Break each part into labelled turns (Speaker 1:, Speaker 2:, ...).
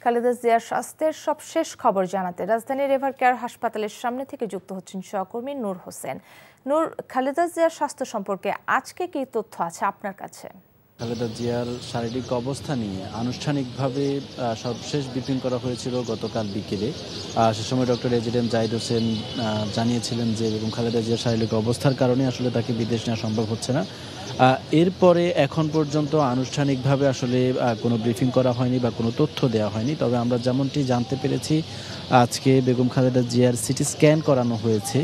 Speaker 1: খালেদা জিয়ার স্বাস্থ্যের সবশেষ খবর জানাতে রাজধানীর এভারকেয়ার হাসপাতালের সামনে থেকে যুক্ত হচ্ছেন সহকর্মী নূর হোসেন। নূর, খালেদা জিয়ার স্বাস্থ্য সম্পর্কে আজকে কি তথ্য আছে আপনার কাছে?
Speaker 2: খালেদা জিয়ার শারীরিক অবস্থা নিয়ে আনুষ্ঠানিকভাবে সবশেষ ব্রিফিং করা হয়েছিল গতকাল বিকেলে। সে সময় ডক্টর এজিএম জাহিদ হোসেন জানিয়েছিলেন যে বেগম খালেদা জিয়ার শারীরিক অবস্থার কারণে আসলে তাকে বিদেশ নেওয়া সম্ভব হচ্ছে না। এরপরে এখন পর্যন্ত আনুষ্ঠানিকভাবে আসলে কোনো ব্রিফিং করা হয়নি বা কোনো তথ্য দেওয়া হয়নি। তবে আমরা যেমনটি জানতে পেরেছি, আজকে বেগম খালেদা জিয়ার সিটি স্ক্যান করানো হয়েছে।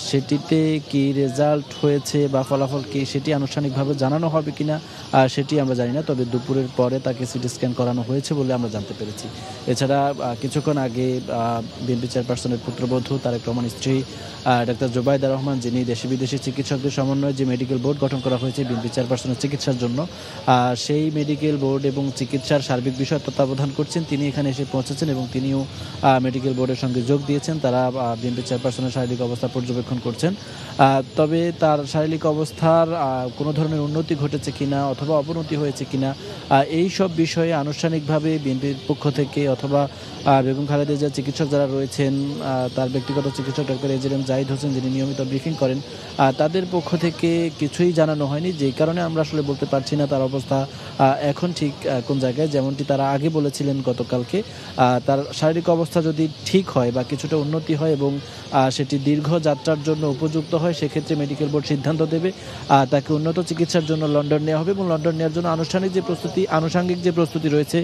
Speaker 2: সেটিতে কি রেজাল্ট হয়েছে বা ফলাফল কি সেটি আনুষ্ঠানিকভাবে জানানো হবে কিনা সেটি আমরা জানি না। তবে দুপুরের পরে তাকে সিটি স্ক্যান করানো হয়েছে বলে আমরা জানতে পেরেছি। এছাড়া কিছুক্ষণ আগে বিএনপি চেয়ারপারসনের পুত্রবধূ তারেক রহমান স্ত্রী ডাক্তার জোবাইদা রহমান, যিনি দেশি বিদেশি চিকিৎসকদের সমন্বয়ে যে মেডিকেল বোর্ড গঠন করা হয়েছে বিএনপি চেয়ারপারসনের চিকিৎসার জন্য, সেই মেডিকেল বোর্ড এবং চিকিৎসার সার্বিক বিষয় তত্ত্বাবধান করছেন, তিনি এখানে এসে পৌঁছেছেন এবং তিনিও মেডিকেল বোর্ডের সঙ্গে যোগ দিয়েছেন। তারা বিএনপি চেয়ারপারসনের শারীরিক অবস্থা পর্যবেক্ষণ করছেন। তবে তার শারীরিক অবস্থার কোনো ধরনের উন্নতি ঘটেছে কিনা অথবা অবনতি হয়েছে কিনা এই সব বিষয়ে আনুষ্ঠানিকভাবে বিএনপির পক্ষ থেকে অথবা বেগম খালেদা জিয়ার চিকিৎসক যারা রয়েছেন, তার ব্যক্তিগত চিকিৎসক ডক্টর এজিএম জাহিদ হোসেন, যিনি নিয়মিত ব্রিফিং করেন, তাদের পক্ষ থেকে কিছুই জানানো হয়নি। যেই কারণে আমরা আসলে বলতে পারছি না তার অবস্থা এখন ঠিক কোন জায়গায়। যেমনটি তারা আগে বলেছিলেন গতকালকে, তার শারীরিক অবস্থা যদি ঠিক হয় বা কিছুটা উন্নতি হয় এবং সেটি দীর্ঘ যাত্রার জন্য উপযুক্ত হয়, সেক্ষেত্রে মেডিকেল বোর্ড সিদ্ধান্ত দেবে তাকে উন্নত চিকিৎসার জন্য লন্ডন নেওয়া হবে এবং লন্ডন নেওয়ার জন্য আনুষঙ্গিক যে প্রস্তুতি রয়েছে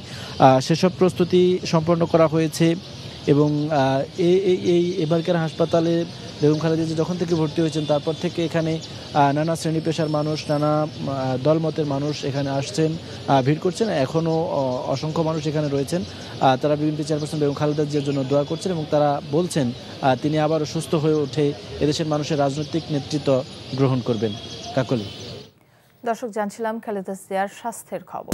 Speaker 2: সেসব প্রস্তুতি সম্পন্ন করা হয়েছে। এবং এই এবারকার হাসপাতালে বেগম খালেদা জিয়া যখন থেকে ভর্তি হয়েছেন তারপর থেকে এখানে নানা শ্রেণী পেশার মানুষ, নানা দলমতের মানুষ এখানে আসছেন, ভিড় করছেন। এখনও অসংখ্য মানুষ এখানে রয়েছেন। তারা বিএনপি চেয়ারপারসন বেগম খালেদা জিয়ার জন্য দোয়া করছেন এবং তারা বলছেন তিনি আবারও সুস্থ হয়ে উঠে এদেশের মানুষের রাজনৈতিক নেতৃত্ব গ্রহণ করবেন। কাকলি।
Speaker 1: দর্শক, জানছিলাম খালেদা জিয়ার স্বাস্থ্যের খবর।